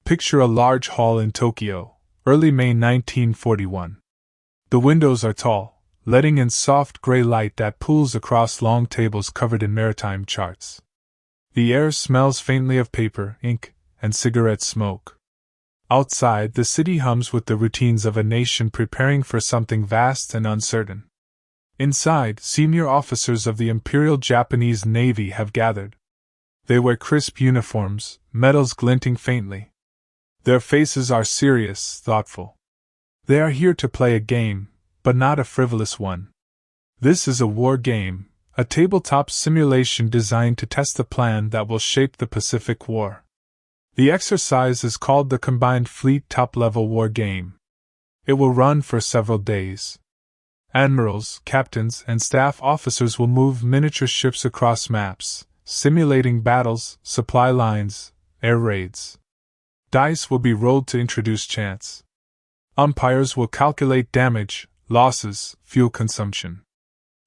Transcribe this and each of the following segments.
Picture a large hall in Tokyo, early May 1941. The windows are tall, letting in soft gray light that pools across long tables covered in maritime charts. The air smells faintly of paper, ink, and cigarette smoke. Outside, the city hums with the routines of a nation preparing for something vast and uncertain. Inside, senior officers of the Imperial Japanese Navy have gathered. They wear crisp uniforms, medals glinting faintly. Their faces are serious, thoughtful. They are here to play a game, but not a frivolous one. This is a war game, a tabletop simulation designed to test the plan that will shape the Pacific War. The exercise is called the Combined Fleet Top-Level War Game. It will run for several days. Admirals, captains, and staff officers will move miniature ships across maps, simulating battles, supply lines, air raids. Dice will be rolled to introduce chance. Umpires will calculate damage, losses, fuel consumption.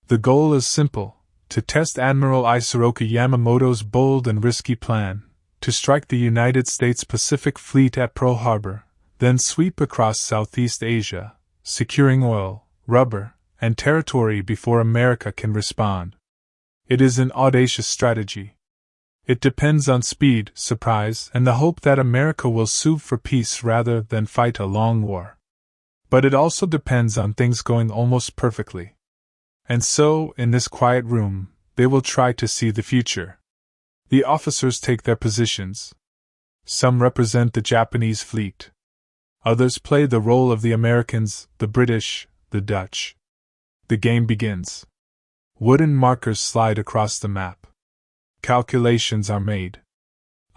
The goal is simple: to test Admiral Isoroku Yamamoto's bold and risky plan, to strike the United States Pacific Fleet at Pearl Harbor, then sweep across Southeast Asia, securing oil, rubber, and territory before America can respond. It is an audacious strategy. It depends on speed, surprise, and the hope that America will sue for peace rather than fight a long war. But it also depends on things going almost perfectly. And so, in this quiet room, they will try to see the future. The officers take their positions. Some represent the Japanese fleet. Others play the role of the Americans, the British, the Dutch. The game begins. Wooden markers slide across the map. Calculations are made.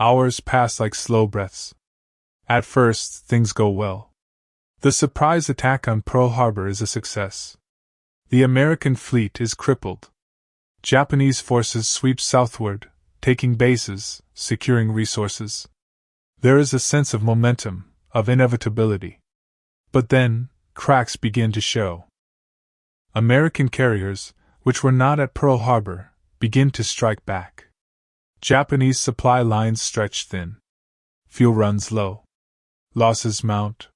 Hours pass like slow breaths. At first, things go well. The surprise attack on Pearl Harbor is a success. The American fleet is crippled. Japanese forces sweep southward, taking bases, securing resources. There is a sense of momentum, of inevitability. But then, cracks begin to show. American carriers, which were not at Pearl Harbor, begin to strike back. Japanese supply lines stretch thin. Fuel runs low. Losses mount.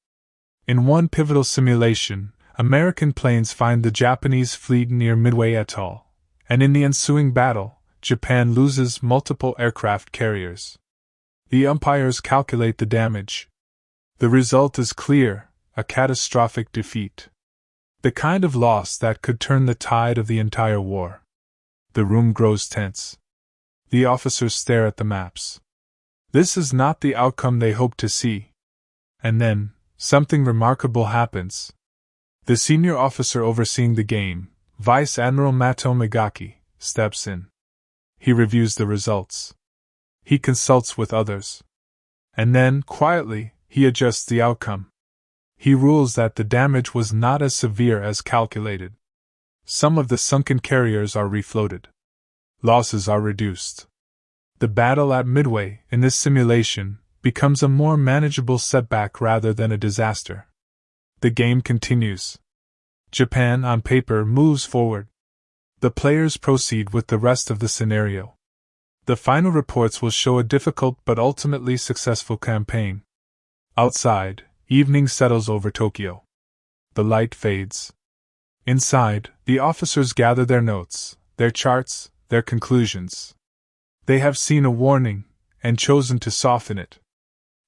In one pivotal simulation, American planes find the Japanese fleet near Midway Atoll, and in the ensuing battle, Japan loses multiple aircraft carriers. The umpires calculate the damage. The result is clear: a catastrophic defeat. The kind of loss that could turn the tide of the entire war. The room grows tense. The officers stare at the maps. This is not the outcome they hoped to see. And then, something remarkable happens. The senior officer overseeing the game, Vice Admiral Mato Megaki, steps in. He reviews the results. He consults with others. And then, quietly, he adjusts the outcome. He rules that the damage was not as severe as calculated. Some of the sunken carriers are refloated. Losses are reduced. The battle at Midway, in this simulation, becomes a more manageable setback rather than a disaster. The game continues. Japan, on paper, moves forward. The players proceed with the rest of the scenario. The final reports will show a difficult but ultimately successful campaign. Outside, evening settles over Tokyo. The light fades. Inside, the officers gather their notes, their charts, their conclusions. They have seen a warning, and chosen to soften it.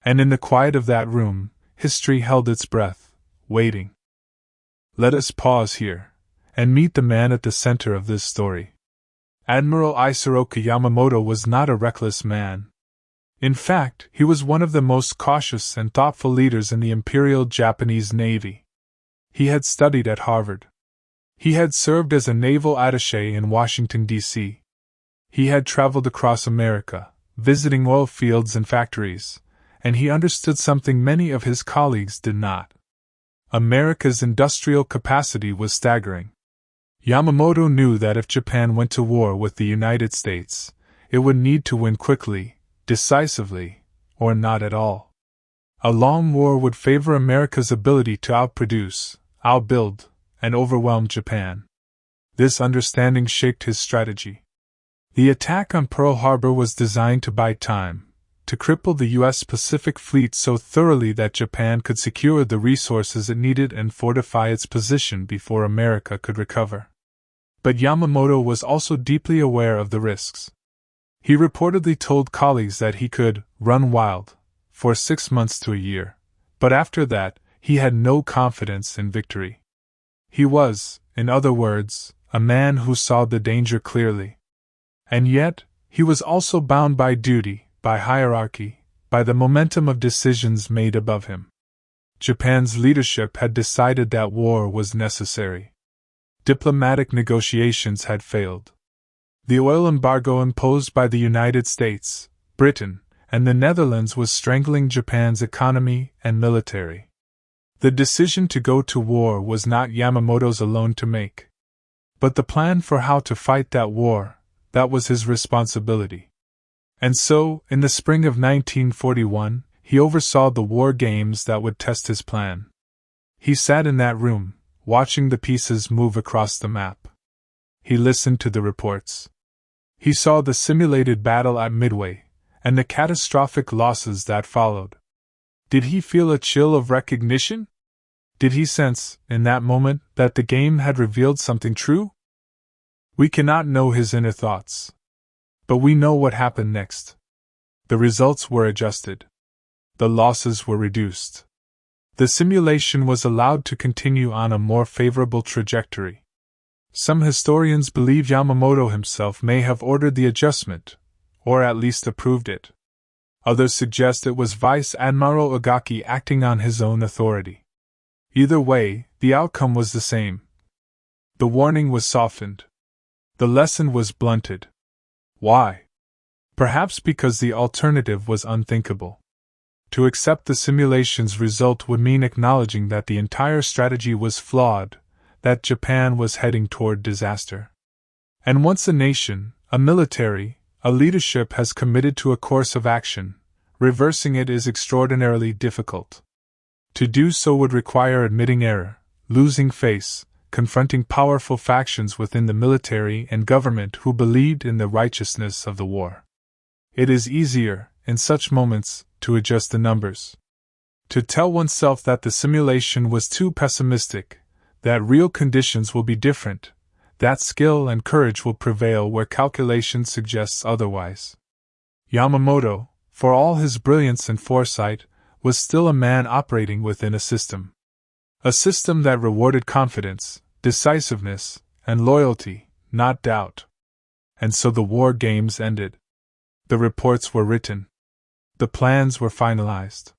And in the quiet of that room, history held its breath, waiting. Let us pause here, and meet the man at the center of this story. Admiral Isoroku Yamamoto was not a reckless man. In fact, he was one of the most cautious and thoughtful leaders in the Imperial Japanese Navy. He had studied at Harvard. He had served as a naval attaché in Washington, D.C. He had traveled across America, visiting oil fields and factories, and he understood something many of his colleagues did not. America's industrial capacity was staggering. Yamamoto knew that if Japan went to war with the United States, it would need to win quickly, decisively, or not at all. A long war would favor America's ability to outproduce, outbuild, and overwhelm Japan. This understanding shaped his strategy. The attack on Pearl Harbor was designed to buy time, to cripple the U.S. Pacific Fleet so thoroughly that Japan could secure the resources it needed and fortify its position before America could recover. But Yamamoto was also deeply aware of the risks. He reportedly told colleagues that he could run wild for 6 months to a year, but after that, he had no confidence in victory. He was, in other words, a man who saw the danger clearly. And yet, he was also bound by duty, by hierarchy, by the momentum of decisions made above him. Japan's leadership had decided that war was necessary. Diplomatic negotiations had failed. The oil embargo imposed by the United States, Britain, and the Netherlands was strangling Japan's economy and military. The decision to go to war was not Yamamoto's alone to make. But the plan for how to fight that war, that was his responsibility. And so, in the spring of 1941, he oversaw the war games that would test his plan. He sat in that room, watching the pieces move across the map. He listened to the reports. He saw the simulated battle at Midway, and the catastrophic losses that followed. Did he feel a chill of recognition? Did he sense, in that moment, that the game had revealed something true? We cannot know his inner thoughts. But we know what happened next. The results were adjusted. The losses were reduced. The simulation was allowed to continue on a more favorable trajectory. Some historians believe Yamamoto himself may have ordered the adjustment, or at least approved it. Others suggest it was Vice Admiral Ogaki acting on his own authority. Either way, the outcome was the same. The warning was softened. The lesson was blunted. Why? Perhaps because the alternative was unthinkable. To accept the simulation's result would mean acknowledging that the entire strategy was flawed, that Japan was heading toward disaster. And once a nation, a military, a leadership has committed to a course of action, reversing it is extraordinarily difficult. To do so would require admitting error, losing face, confronting powerful factions within the military and government who believed in the righteousness of the war. It is easier, in such moments, to adjust the numbers. To tell oneself that the simulation was too pessimistic, that real conditions will be different, that skill and courage will prevail where calculation suggests otherwise. Yamamoto, for all his brilliance and foresight, was still a man operating within a system. A system that rewarded confidence, decisiveness, and loyalty, not doubt. And so the war games ended. The reports were written. The plans were finalized.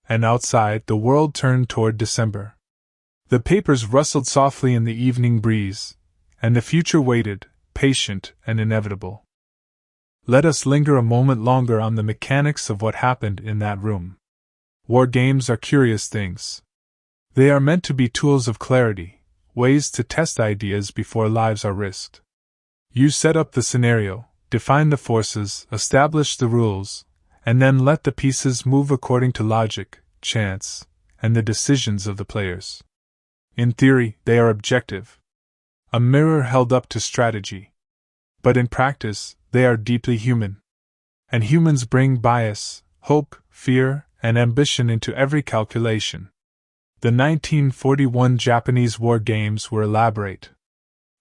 And outside, the world turned toward December. The papers rustled softly in the evening breeze, and the future waited, patient and inevitable. Let us linger a moment longer on the mechanics of what happened in that room. War games are curious things. They are meant to be tools of clarity, ways to test ideas before lives are risked. You set up the scenario, define the forces, establish the rules, and then let the pieces move according to logic, chance, and the decisions of the players. In theory, they are objective. A mirror held up to strategy. But in practice, they are deeply human. And humans bring bias, hope, fear, and ambition into every calculation. The 1941 Japanese war games were elaborate.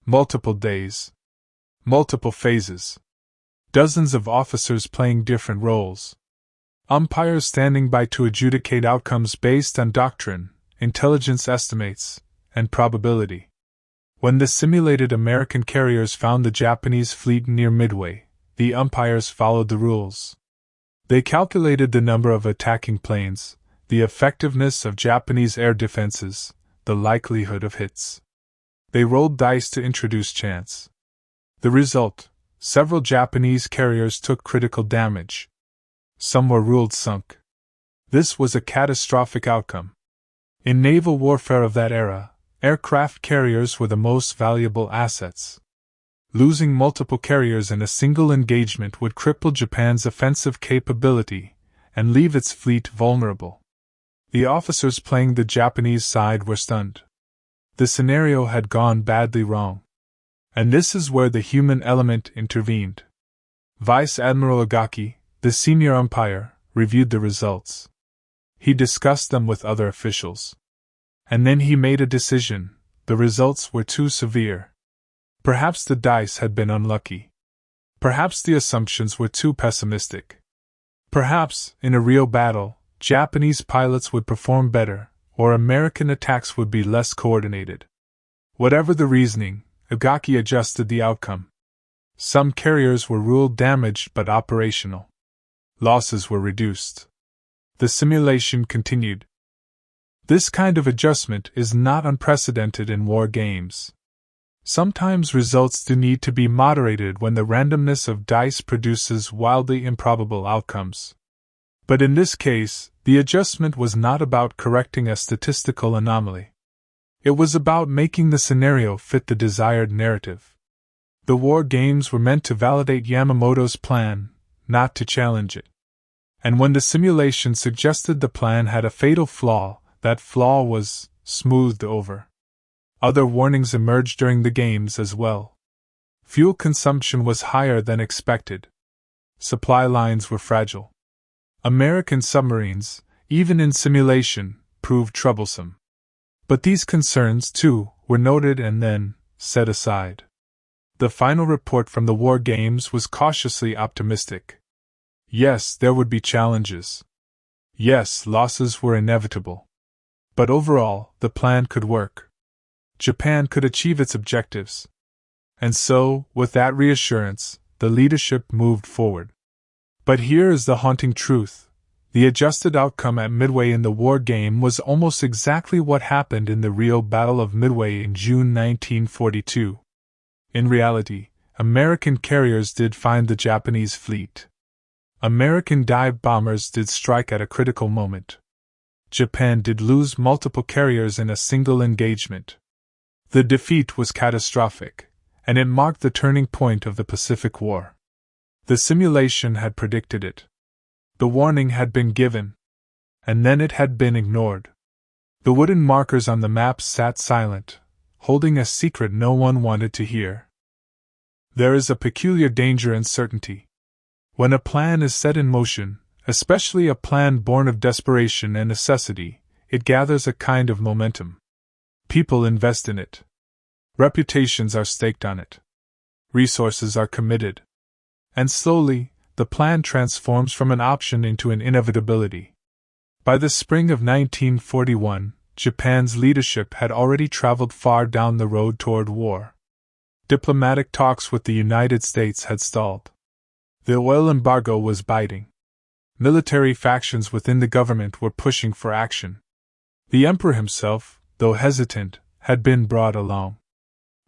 Multiple days. Multiple phases. Dozens of officers playing different roles. Umpires standing by to adjudicate outcomes based on doctrine, intelligence estimates, and probability. When the simulated American carriers found the Japanese fleet near Midway, the umpires followed the rules. They calculated the number of attacking planes, the effectiveness of Japanese air defenses, the likelihood of hits. They rolled dice to introduce chance. The result: several Japanese carriers took critical damage. Some were ruled sunk. This was a catastrophic outcome. In naval warfare of that era, aircraft carriers were the most valuable assets. Losing multiple carriers in a single engagement would cripple Japan's offensive capability and leave its fleet vulnerable. The officers playing the Japanese side were stunned. The scenario had gone badly wrong. And this is where the human element intervened. Vice Admiral Ogaki, The senior umpire reviewed the results. He discussed them with other officials. And then he made a decision. The results were too severe. Perhaps the dice had been unlucky. Perhaps the assumptions were too pessimistic. Perhaps, in a real battle, Japanese pilots would perform better, or American attacks would be less coordinated. Whatever the reasoning, Igaki adjusted the outcome. Some carriers were ruled damaged but operational. Losses were reduced. The simulation continued. This kind of adjustment is not unprecedented in war games. Sometimes results do need to be moderated when the randomness of dice produces wildly improbable outcomes. But in this case, the adjustment was not about correcting a statistical anomaly. It was about making the scenario fit the desired narrative. The war games were meant to validate Yamamoto's plan, not to challenge it. And when the simulation suggested the plan had a fatal flaw, that flaw was smoothed over. Other warnings emerged during the games as well. Fuel consumption was higher than expected. Supply lines were fragile. American submarines, even in simulation, proved troublesome. But these concerns, too, were noted and then set aside. The final report from the war games was cautiously optimistic. Yes, there would be challenges. Yes, losses were inevitable. But overall, the plan could work. Japan could achieve its objectives. And so, with that reassurance, the leadership moved forward. But here is the haunting truth. The adjusted outcome at Midway in the war game was almost exactly what happened in the real Battle of Midway in June 1942. In reality, American carriers did find the Japanese fleet. American dive bombers did strike at a critical moment. Japan did lose multiple carriers in a single engagement. The defeat was catastrophic, and it marked the turning point of the Pacific War. The simulation had predicted it. The warning had been given, and then it had been ignored. The wooden markers on the maps sat silent, holding a secret no one wanted to hear. There is a peculiar danger in certainty. When a plan is set in motion, especially a plan born of desperation and necessity, it gathers a kind of momentum. People invest in it. Reputations are staked on it. Resources are committed. And slowly, the plan transforms from an option into an inevitability. By the spring of 1941, Japan's leadership had already traveled far down the road toward war. Diplomatic talks with the United States had stalled. The oil embargo was biting. Military factions within the government were pushing for action. The emperor himself, though hesitant, had been brought along.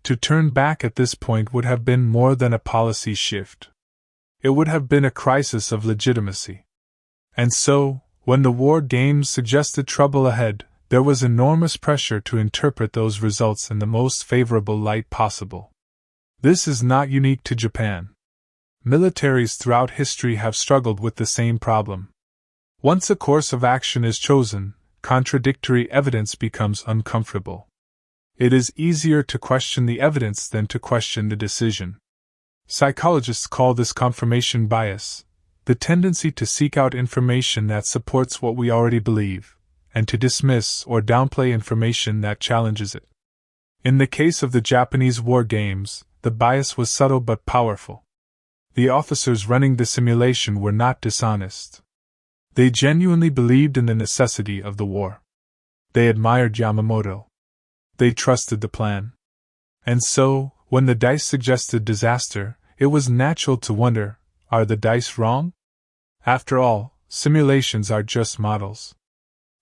To turn back at this point would have been more than a policy shift. It would have been a crisis of legitimacy. And so, when the war games suggested trouble ahead, there was enormous pressure to interpret those results in the most favorable light possible. This is not unique to Japan. Militaries throughout history have struggled with the same problem. Once a course of action is chosen, contradictory evidence becomes uncomfortable. It is easier to question the evidence than to question the decision. Psychologists call this confirmation bias, the tendency to seek out information that supports what we already believe, and to dismiss or downplay information that challenges it. In the case of the Japanese war games, the bias was subtle but powerful. The officers running the simulation were not dishonest. They genuinely believed in the necessity of the war. They admired Yamamoto. They trusted the plan. And so, when the dice suggested disaster, it was natural to wonder, are the dice wrong? After all, simulations are just models.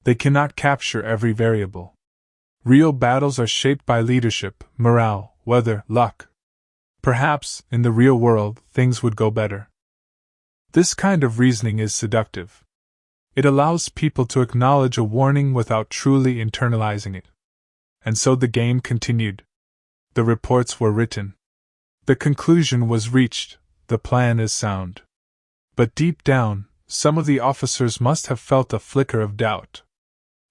They cannot capture every variable. Real battles are shaped by leadership, morale, weather, luck. Perhaps, in the real world, things would go better. This kind of reasoning is seductive. It allows people to acknowledge a warning without truly internalizing it. And so the game continued. The reports were written. The conclusion was reached, the plan is sound. But deep down, some of the officers must have felt a flicker of doubt.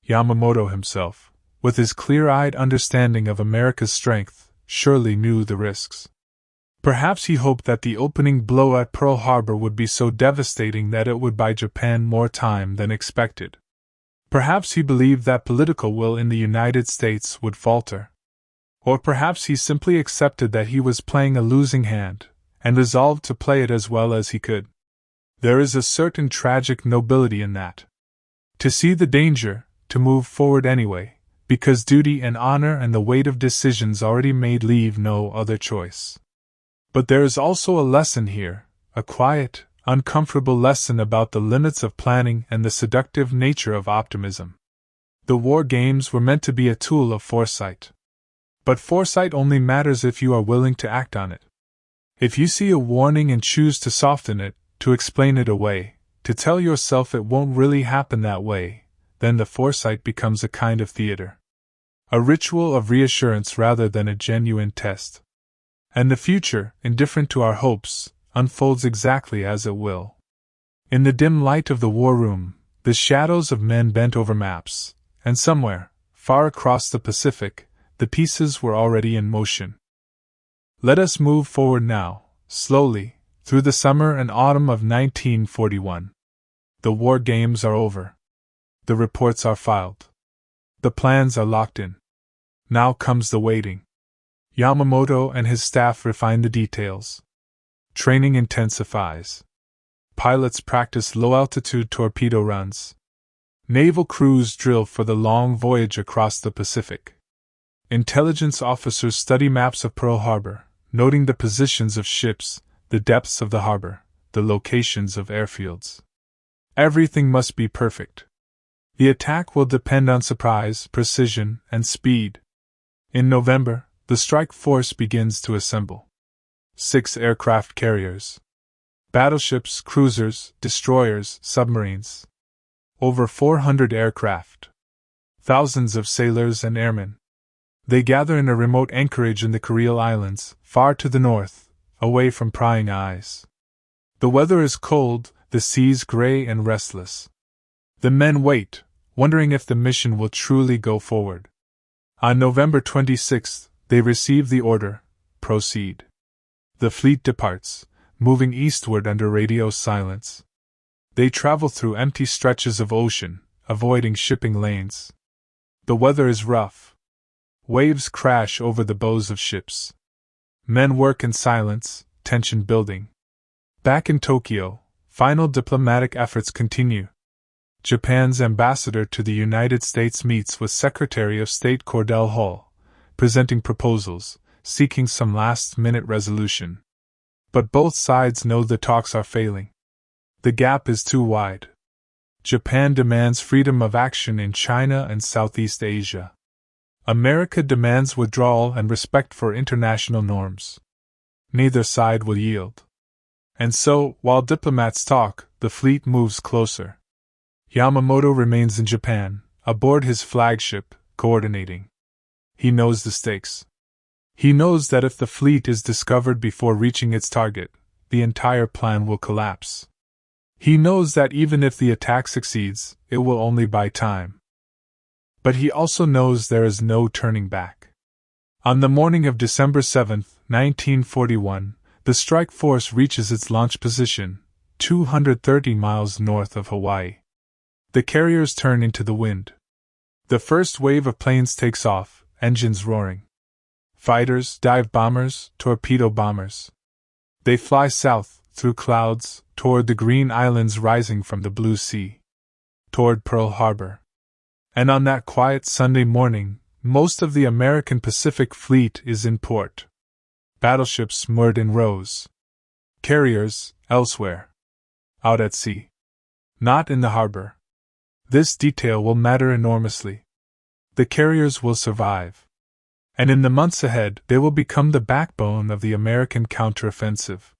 Yamamoto himself, with his clear-eyed understanding of America's strength, surely knew the risks. Perhaps he hoped that the opening blow at Pearl Harbor would be so devastating that it would buy Japan more time than expected. Perhaps he believed that political will in the United States would falter. Or perhaps he simply accepted that he was playing a losing hand, and resolved to play it as well as he could. There is a certain tragic nobility in that. To see the danger, to move forward anyway, because duty and honor and the weight of decisions already made leave no other choice. But there is also a lesson here, a quiet, uncomfortable lesson about the limits of planning and the seductive nature of optimism. The war games were meant to be a tool of foresight. But foresight only matters if you are willing to act on it. If you see a warning and choose to soften it, to explain it away, to tell yourself it won't really happen that way, then the foresight becomes a kind of theater. A ritual of reassurance rather than a genuine test. And the future, indifferent to our hopes, unfolds exactly as it will. In the dim light of the war room, the shadows of men bent over maps, and somewhere, far across the Pacific, the pieces were already in motion. Let us move forward now, slowly, through the summer and autumn of 1941. The war games are over. The reports are filed. The plans are locked in. Now comes the waiting. Yamamoto and his staff refine the details. Training intensifies. Pilots practice low-altitude torpedo runs. Naval crews drill for the long voyage across the Pacific. Intelligence officers study maps of Pearl Harbor, noting the positions of ships, the depths of the harbor, the locations of airfields. Everything must be perfect. The attack will depend on surprise, precision, and speed. In November, the strike force begins to assemble. 6 aircraft carriers. Battleships, cruisers, destroyers, submarines. Over 400 aircraft. Thousands of sailors and airmen. They gather in a remote anchorage in the Kuril Islands, far to the north, away from prying eyes. The weather is cold, the seas gray and restless. The men wait, wondering if the mission will truly go forward. On November 26th, they receive the order, proceed. The fleet departs, moving eastward under radio silence. They travel through empty stretches of ocean, avoiding shipping lanes. The weather is rough. Waves crash over the bows of ships. Men work in silence, tension building. Back in Tokyo, final diplomatic efforts continue. Japan's ambassador to the United States meets with Secretary of State Cordell Hull, presenting proposals, seeking some last-minute resolution. But both sides know the talks are failing. The gap is too wide. Japan demands freedom of action in China and Southeast Asia. America demands withdrawal and respect for international norms. Neither side will yield. And so, while diplomats talk, the fleet moves closer. Yamamoto remains in Japan, aboard his flagship, coordinating. He knows the stakes. He knows that if the fleet is discovered before reaching its target, the entire plan will collapse. He knows that even if the attack succeeds, it will only buy time. But he also knows there is no turning back. On the morning of December 7, 1941, the strike force reaches its launch position, 230 miles north of Hawaii. The carriers turn into the wind. The first wave of planes takes off, engines roaring. Fighters, dive bombers, torpedo bombers. They fly south, through clouds, toward the green islands rising from the blue sea. Toward Pearl Harbor. And on that quiet Sunday morning, most of the American Pacific Fleet is in port. Battleships moored in rows. Carriers, elsewhere. Out at sea. Not in the harbor. This detail will matter enormously. The carriers will survive. And in the months ahead, they will become the backbone of the American counteroffensive.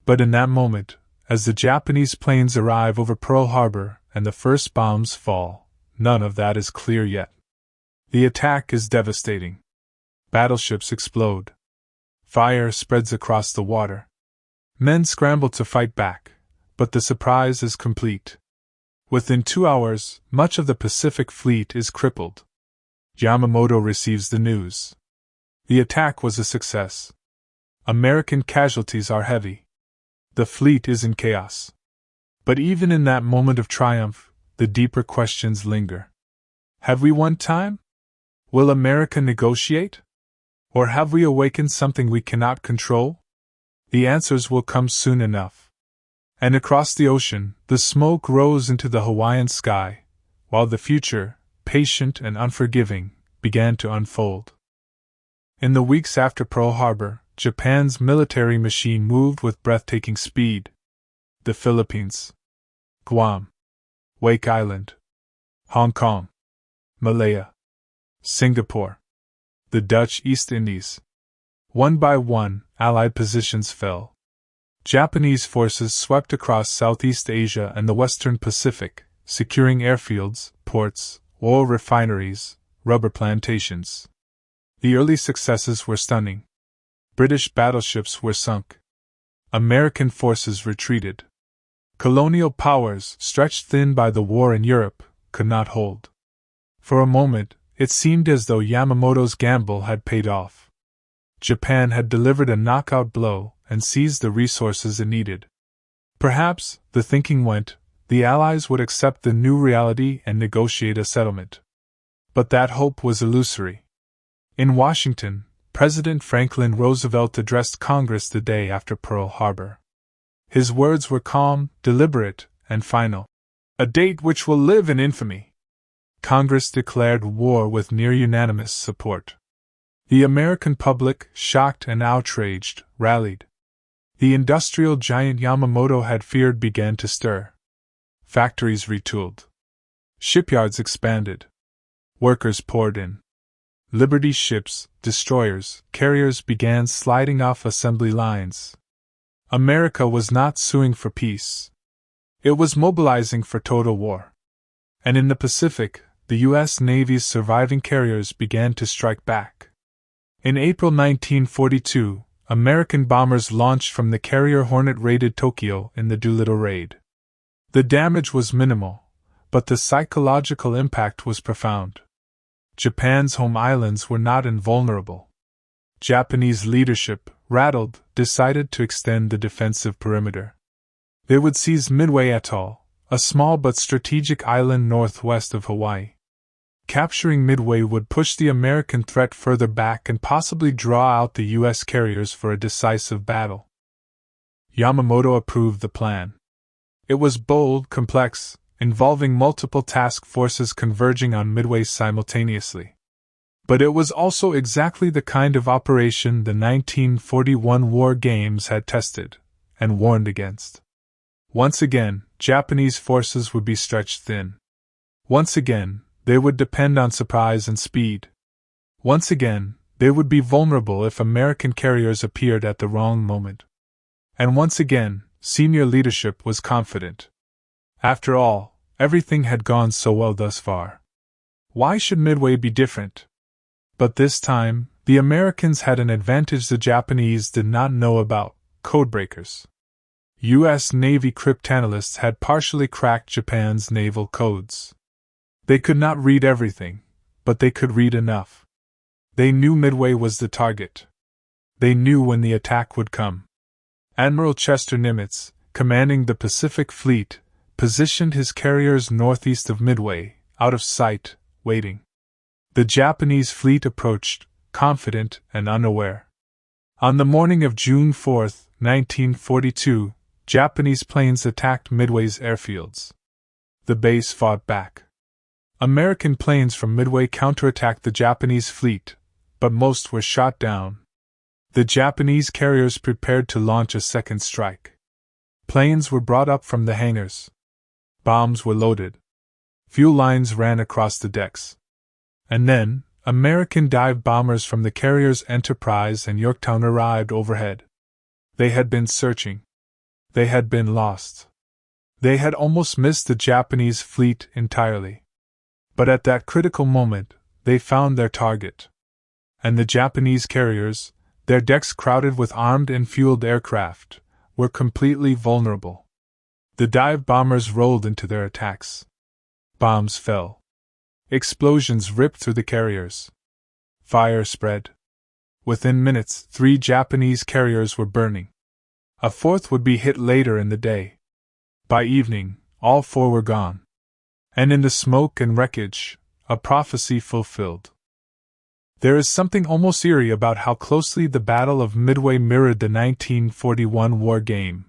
But in that moment, as the Japanese planes arrive over Pearl Harbor and the first bombs fall, none of that is clear yet. The attack is devastating. Battleships explode. Fire spreads across the water. Men scramble to fight back, but the surprise is complete. Within 2 hours, much of the Pacific Fleet is crippled. Yamamoto receives the news. The attack was a success. American casualties are heavy. The fleet is in chaos. But even in that moment of triumph, the deeper questions linger. Have we won time? Will America negotiate? Or have we awakened something we cannot control? The answers will come soon enough. And across the ocean, the smoke rose into the Hawaiian sky, while the future, patient and unforgiving, began to unfold. In the weeks after Pearl Harbor, Japan's military machine moved with breathtaking speed. The Philippines, Guam, Wake Island, Hong Kong, Malaya, Singapore, the Dutch East Indies. One by one, Allied positions fell. Japanese forces swept across Southeast Asia and the Western Pacific, securing airfields, ports, oil refineries, rubber plantations. The early successes were stunning. British battleships were sunk. American forces retreated. Colonial powers, stretched thin by the war in Europe, could not hold. For a moment, it seemed as though Yamamoto's gamble had paid off. Japan had delivered a knockout blow and seized the resources it needed. Perhaps, the thinking went, the Allies would accept the new reality and negotiate a settlement. But that hope was illusory. In Washington, President Franklin Roosevelt addressed Congress the day after Pearl Harbor. His words were calm, deliberate, and final. A date which will live in infamy. Congress declared war with near unanimous support. The American public, shocked and outraged, rallied. The industrial giant Yamamoto had feared began to stir. Factories retooled. Shipyards expanded. Workers poured in. Liberty ships, destroyers, carriers began sliding off assembly lines. America was not suing for peace. It was mobilizing for total war. And in the Pacific, the U.S. Navy's surviving carriers began to strike back. In April 1942, American bombers launched from the carrier Hornet raided Tokyo in the Doolittle raid. The damage was minimal, but the psychological impact was profound. Japan's home islands were not invulnerable. Japanese leadership, rattled, decided to extend the defensive perimeter. They would seize Midway Atoll, a small but strategic island northwest of Hawaii. Capturing Midway would push the American threat further back and possibly draw out the U.S. carriers for a decisive battle. Yamamoto approved the plan. It was bold, complex, involving multiple task forces converging on Midway simultaneously. But it was also exactly the kind of operation the 1941 War Games had tested and warned against. Once again, Japanese forces would be stretched thin. Once again, they would depend on surprise and speed. Once again, they would be vulnerable if American carriers appeared at the wrong moment. And once again, senior leadership was confident. After all, everything had gone so well thus far. Why should Midway be different? But this time, the Americans had an advantage the Japanese did not know about: codebreakers. U.S. Navy cryptanalysts had partially cracked Japan's naval codes. They could not read everything, but they could read enough. They knew Midway was the target. They knew when the attack would come. Admiral Chester Nimitz, commanding the Pacific Fleet, positioned his carriers northeast of Midway, out of sight, waiting. The Japanese fleet approached, confident and unaware. On the morning of June 4, 1942, Japanese planes attacked Midway's airfields. The base fought back. American planes from Midway counterattacked the Japanese fleet, but most were shot down. The Japanese carriers prepared to launch a second strike. Planes were brought up from the hangars. Bombs were loaded. Fuel lines ran across the decks. And then, American dive bombers from the carriers Enterprise and Yorktown arrived overhead. They had been searching. They had been lost. They had almost missed the Japanese fleet entirely. But at that critical moment, they found their target. And the Japanese carriers, their decks crowded with armed and fueled aircraft, were completely vulnerable. The dive bombers rolled into their attacks. Bombs fell. Explosions ripped through the carriers. Fire spread. Within minutes, 3 Japanese carriers were burning. A 4th would be hit later in the day. By evening, all 4 were gone. And in the smoke and wreckage, a prophecy fulfilled. There is something almost eerie about how closely the Battle of Midway mirrored the 1941 war game.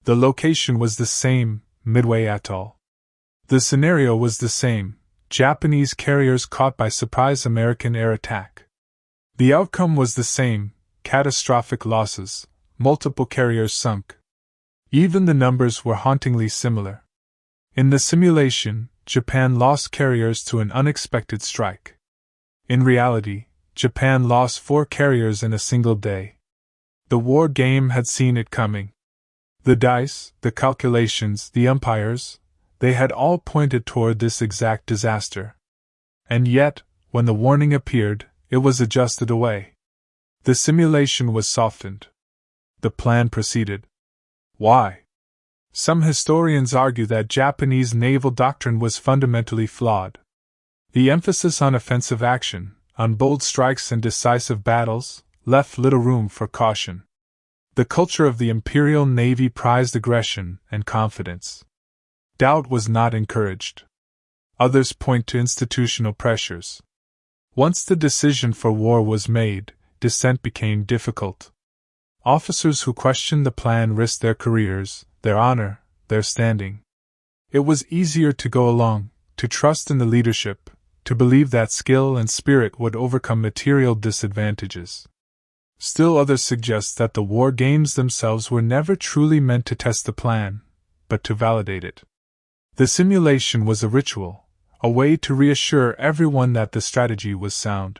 The location was the same, Midway Atoll. The scenario was the same, Japanese carriers caught by surprise American air attack. The outcome was the same, catastrophic losses, multiple carriers sunk. Even the numbers were hauntingly similar. In the simulation, Japan lost carriers to an unexpected strike. In reality, Japan lost 4 carriers in a single day. The war game had seen it coming. The dice, the calculations, the umpires, they had all pointed toward this exact disaster. And yet, when the warning appeared, it was adjusted away. The simulation was softened. The plan proceeded. Why? Some historians argue that Japanese naval doctrine was fundamentally flawed. The emphasis on offensive action, on bold strikes and decisive battles, left little room for caution. The culture of the Imperial Navy prized aggression and confidence. Doubt was not encouraged. Others point to institutional pressures. Once the decision for war was made, dissent became difficult. Officers who questioned the plan risked their careers, their honor, their standing. It was easier to go along, to trust in the leadership, to believe that skill and spirit would overcome material disadvantages. Still others suggest that the war games themselves were never truly meant to test the plan, but to validate it. The simulation was a ritual, a way to reassure everyone that the strategy was sound.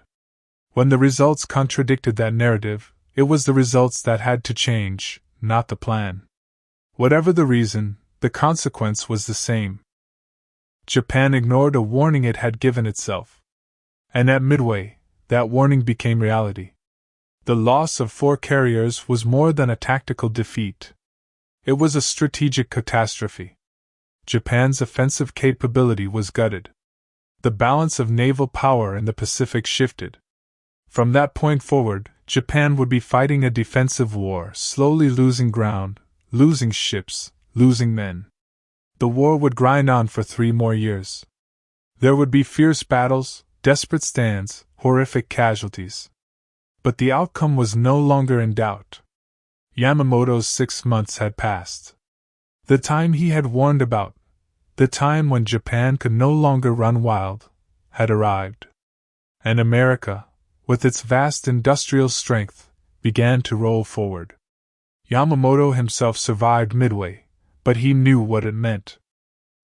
When the results contradicted that narrative, it was the results that had to change, not the plan. Whatever the reason, the consequence was the same. Japan ignored a warning it had given itself. And at Midway, that warning became reality. The loss of 4 carriers was more than a tactical defeat. It was a strategic catastrophe. Japan's offensive capability was gutted. The balance of naval power in the Pacific shifted. From that point forward, Japan would be fighting a defensive war, slowly losing ground, losing ships, losing men. The war would grind on for 3 more years. There would be fierce battles, desperate stands, horrific casualties. But the outcome was no longer in doubt. Yamamoto's 6 months had passed. The time he had warned about, the time when Japan could no longer run wild, had arrived. And America, with its vast industrial strength, began to roll forward. Yamamoto himself survived Midway, but he knew what it meant.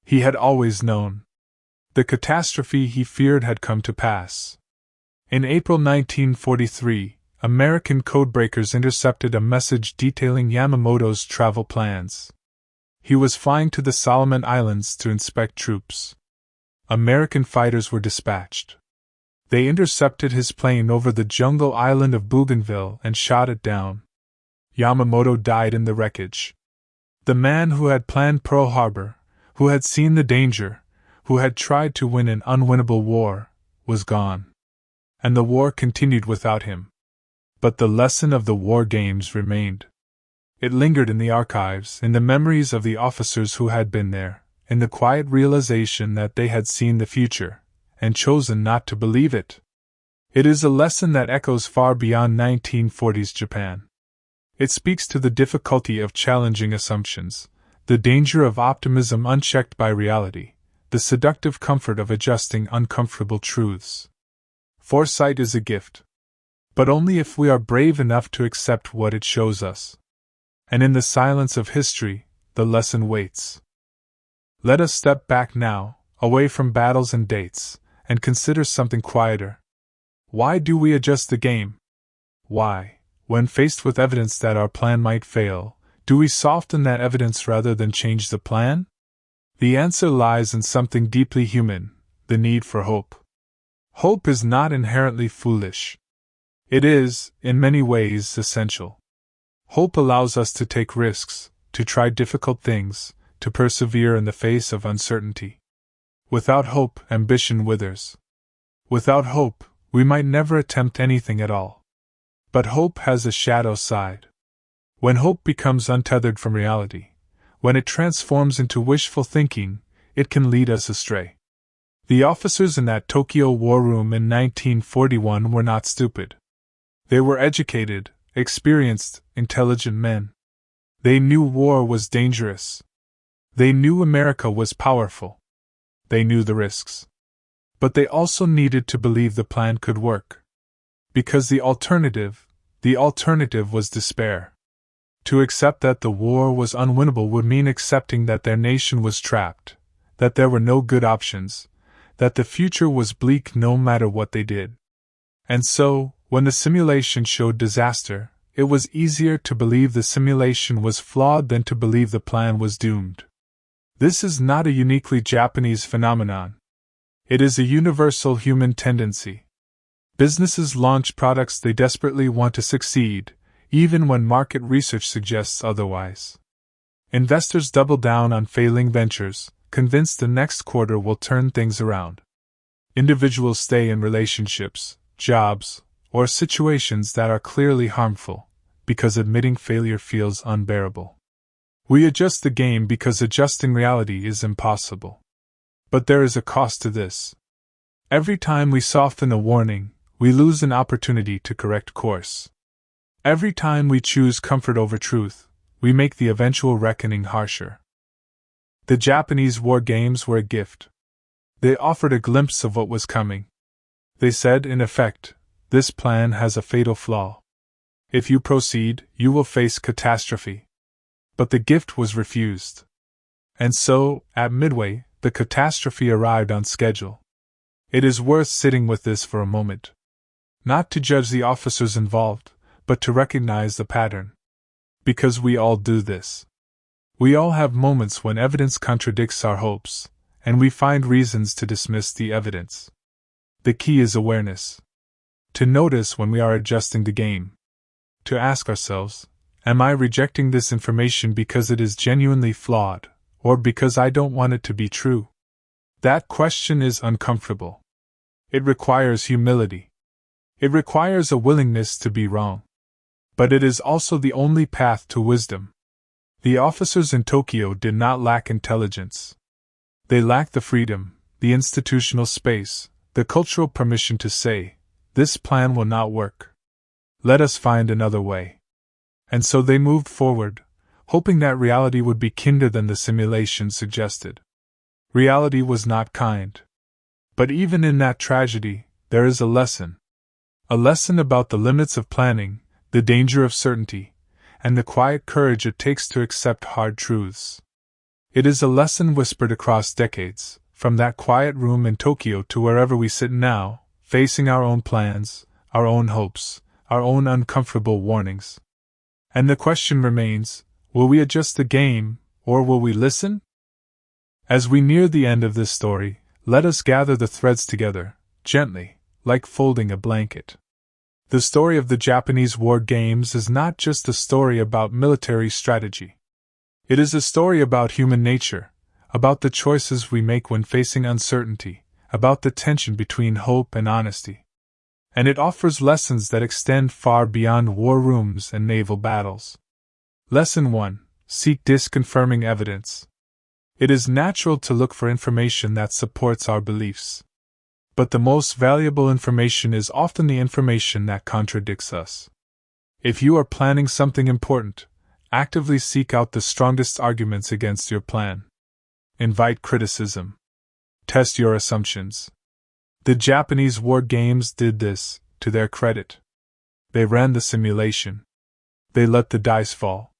He had always known. The catastrophe he feared had come to pass. In April 1943, American codebreakers intercepted a message detailing Yamamoto's travel plans. He was flying to the Solomon Islands to inspect troops. American fighters were dispatched. They intercepted his plane over the jungle island of Bougainville and shot it down. Yamamoto died in the wreckage. The man who had planned Pearl Harbor, who had seen the danger, who had tried to win an unwinnable war, was gone. And the war continued without him. But the lesson of the war games remained. It lingered in the archives, in the memories of the officers who had been there, in the quiet realization that they had seen the future, and chosen not to believe it. It is a lesson that echoes far beyond 1940s Japan. It speaks to the difficulty of challenging assumptions, the danger of optimism unchecked by reality, the seductive comfort of adjusting uncomfortable truths. Foresight is a gift. But only if we are brave enough to accept what it shows us. And in the silence of history, the lesson waits. Let us step back now, away from battles and dates, and consider something quieter. Why do we adjust the game? Why, when faced with evidence that our plan might fail, do we soften that evidence rather than change the plan? The answer lies in something deeply human, the need for hope. Hope is not inherently foolish. It is, in many ways, essential. Hope allows us to take risks, to try difficult things, to persevere in the face of uncertainty. Without hope, ambition withers. Without hope, we might never attempt anything at all. But hope has a shadow side. When hope becomes untethered from reality, when it transforms into wishful thinking, it can lead us astray. The officers in that Tokyo war room in 1941 were not stupid. They were educated, experienced, intelligent men. They knew war was dangerous. They knew America was powerful. They knew the risks. But they also needed to believe the plan could work. Because the alternative was despair. To accept that the war was unwinnable would mean accepting that their nation was trapped, that there were no good options, that the future was bleak no matter what they did. And so, when the simulation showed disaster, it was easier to believe the simulation was flawed than to believe the plan was doomed. This is not a uniquely Japanese phenomenon. It is a universal human tendency. Businesses launch products they desperately want to succeed, even when market research suggests otherwise. Investors double down on failing ventures, convinced the next quarter will turn things around. Individuals stay in relationships, jobs, or situations that are clearly harmful, because admitting failure feels unbearable. We adjust the game because adjusting reality is impossible. But there is a cost to this. Every time we soften a warning, we lose an opportunity to correct course. Every time we choose comfort over truth, we make the eventual reckoning harsher. The Japanese war games were a gift. They offered a glimpse of what was coming. They said, in effect, this plan has a fatal flaw. If you proceed, you will face catastrophe. But the gift was refused. And so, at Midway, the catastrophe arrived on schedule. It is worth sitting with this for a moment. Not to judge the officers involved, but to recognize the pattern. Because we all do this. We all have moments when evidence contradicts our hopes, and we find reasons to dismiss the evidence. The key is awareness. To notice when we are adjusting the game. To ask ourselves, am I rejecting this information because it is genuinely flawed, or because I don't want it to be true? That question is uncomfortable. It requires humility. It requires a willingness to be wrong. But it is also the only path to wisdom. The officers in Tokyo did not lack intelligence. They lacked the freedom, the institutional space, the cultural permission to say, this plan will not work. Let us find another way. And so they moved forward, hoping that reality would be kinder than the simulation suggested. Reality was not kind. But even in that tragedy, there is a lesson. A lesson about the limits of planning, the danger of certainty, and the quiet courage it takes to accept hard truths. It is a lesson whispered across decades, from that quiet room in Tokyo to wherever we sit now, facing our own plans, our own hopes, our own uncomfortable warnings. And the question remains, will we adjust the game, or will we listen? As we near the end of this story, let us gather the threads together, gently, like folding a blanket. The story of the Japanese war games is not just a story about military strategy. It is a story about human nature, about the choices we make when facing uncertainty, about the tension between hope and honesty. And it offers lessons that extend far beyond war rooms and naval battles. Lesson 1: Seek disconfirming evidence. It is natural to look for information that supports our beliefs. But the most valuable information is often the information that contradicts us. If you are planning something important, actively seek out the strongest arguments against your plan. Invite criticism. Test your assumptions. The Japanese war games did this, to their credit. They ran the simulation. They let the dice fall.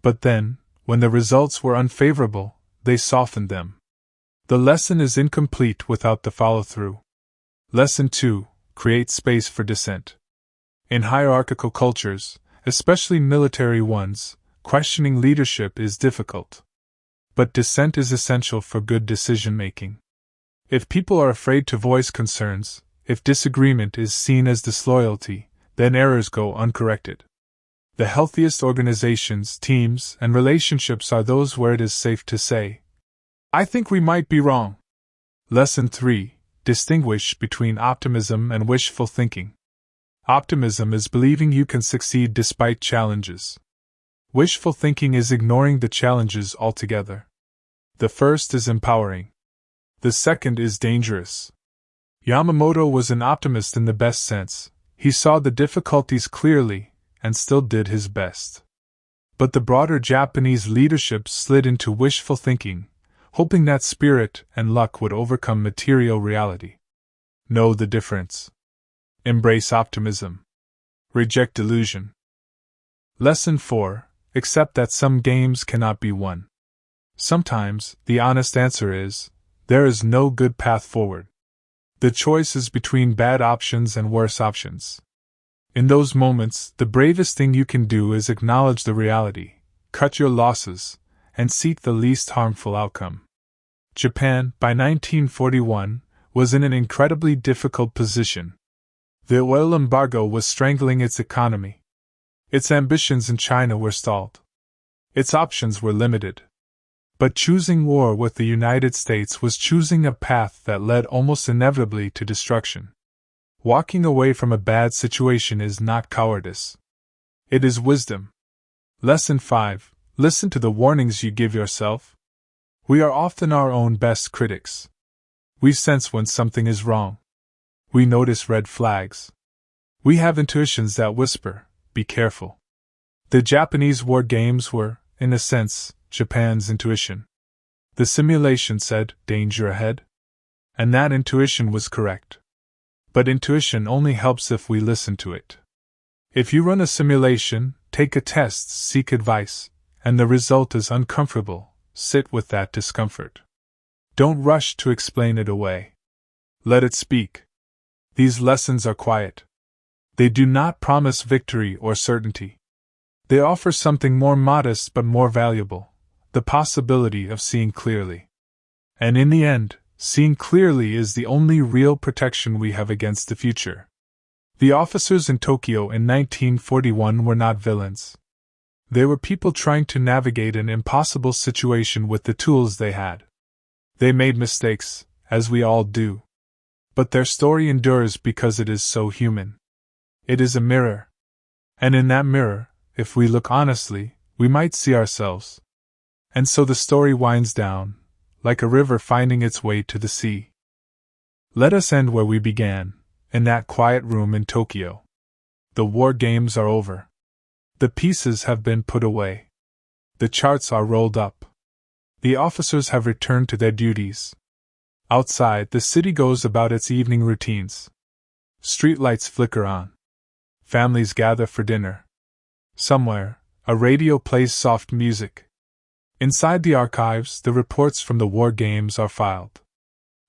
But then, when the results were unfavorable, they softened them. The lesson is incomplete without the follow-through. Lesson 2: Create space for dissent. In hierarchical cultures, especially military ones, questioning leadership is difficult. But dissent is essential for good decision-making. If people are afraid to voice concerns, if disagreement is seen as disloyalty, then errors go uncorrected. The healthiest organizations, teams, and relationships are those where it is safe to say, I think we might be wrong. Lesson 3: Distinguish between optimism and wishful thinking. Optimism is believing you can succeed despite challenges. Wishful thinking is ignoring the challenges altogether. The first is empowering. The second is dangerous. Yamamoto was an optimist in the best sense. He saw the difficulties clearly, and still did his best. But the broader Japanese leadership slid into wishful thinking, hoping that spirit and luck would overcome material reality. Know the difference. Embrace optimism. Reject delusion. Lesson 4. Accept that some games cannot be won. Sometimes, the honest answer is, there is no good path forward. The choice is between bad options and worse options. In those moments, the bravest thing you can do is acknowledge the reality, cut your losses, and seek the least harmful outcome. Japan, by 1941, was in an incredibly difficult position. The oil embargo was strangling its economy. Its ambitions in China were stalled. Its options were limited. But choosing war with the United States was choosing a path that led almost inevitably to destruction. Walking away from a bad situation is not cowardice. It is wisdom. Lesson 5. Listen to the warnings you give yourself. We are often our own best critics. We sense when something is wrong. We notice red flags. We have intuitions that whisper, "Be careful." The Japanese war games were, in a sense, Japan's intuition. The simulation said, "Danger ahead." And that intuition was correct. But intuition only helps if we listen to it. If you run a simulation, take a test, seek advice, and the result is uncomfortable, sit with that discomfort. Don't rush to explain it away. Let it speak. These lessons are quiet. They do not promise victory or certainty. They offer something more modest but more valuable, the possibility of seeing clearly. And in the end, seeing clearly is the only real protection we have against the future. The officers in Tokyo in 1941 were not villains. They were people trying to navigate an impossible situation with the tools they had. They made mistakes, as we all do. But their story endures because it is so human. It is a mirror. And in that mirror, if we look honestly, we might see ourselves. And so the story winds down, like a river finding its way to the sea. Let us end where we began, in that quiet room in Tokyo. The war games are over. The pieces have been put away. The charts are rolled up. The officers have returned to their duties. Outside, the city goes about its evening routines. Streetlights flicker on. Families gather for dinner. Somewhere, a radio plays soft music. Inside the archives, the reports from the war games are filed.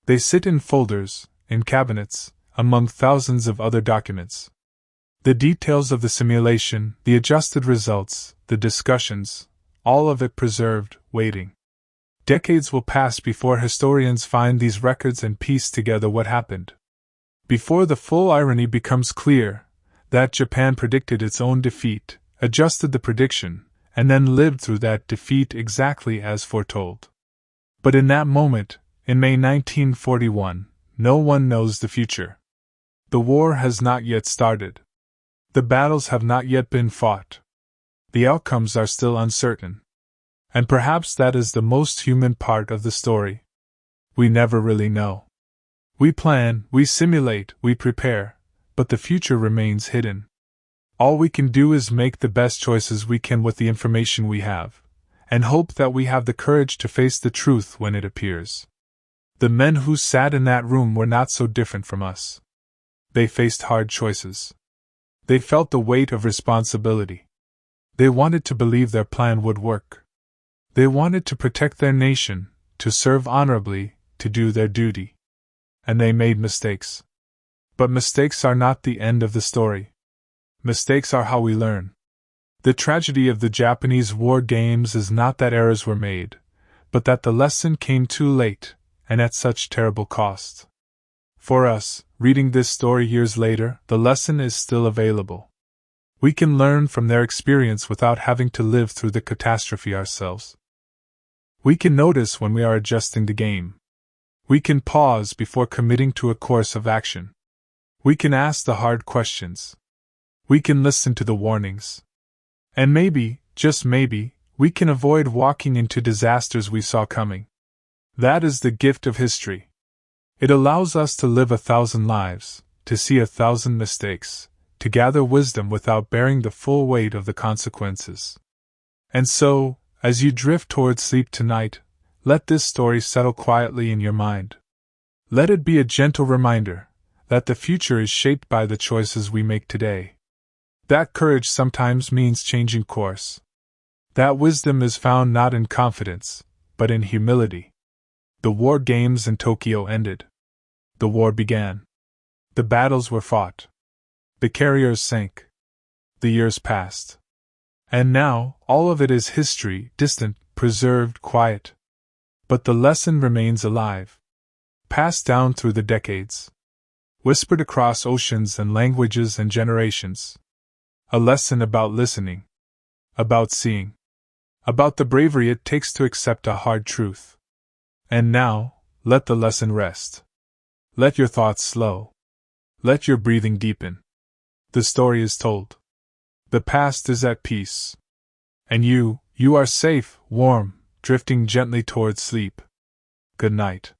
They sit in folders, in cabinets, among thousands of other documents. The details of the simulation, the adjusted results, the discussions, all of it preserved, waiting. Decades will pass before historians find these records and piece together what happened. Before the full irony becomes clear, that Japan predicted its own defeat, adjusted the prediction, and then lived through that defeat exactly as foretold. But in that moment, in May 1941, no one knows the future. The war has not yet started. The battles have not yet been fought. The outcomes are still uncertain. And perhaps that is the most human part of the story. We never really know. We plan, we simulate, we prepare, but the future remains hidden. All we can do is make the best choices we can with the information we have, and hope that we have the courage to face the truth when it appears. The men who sat in that room were not so different from us. They faced hard choices. They felt the weight of responsibility. They wanted to believe their plan would work. They wanted to protect their nation, to serve honorably, to do their duty. And they made mistakes. But mistakes are not the end of the story. Mistakes are how we learn. The tragedy of the Japanese war games is not that errors were made, but that the lesson came too late, and at such terrible cost. For us, reading this story years later, the lesson is still available. We can learn from their experience without having to live through the catastrophe ourselves. We can notice when we are adjusting the game. We can pause before committing to a course of action. We can ask the hard questions. We can listen to the warnings. And maybe, just maybe, we can avoid walking into disasters we saw coming. That is the gift of history. It allows us to live 1,000 lives, to see 1,000 mistakes, to gather wisdom without bearing the full weight of the consequences. And so, as you drift towards sleep tonight, let this story settle quietly in your mind. Let it be a gentle reminder that the future is shaped by the choices we make today. That courage sometimes means changing course. That wisdom is found not in confidence, but in humility. The war games in Tokyo ended. The war began. The battles were fought. The carriers sank. The years passed. And now, all of it is history, distant, preserved, quiet. But the lesson remains alive. Passed down through the decades. Whispered across oceans and languages and generations. A lesson about listening. About seeing. About the bravery it takes to accept a hard truth. And now, let the lesson rest. Let your thoughts slow. Let your breathing deepen. The story is told. The past is at peace. And you are safe, warm, drifting gently towards sleep. Good night.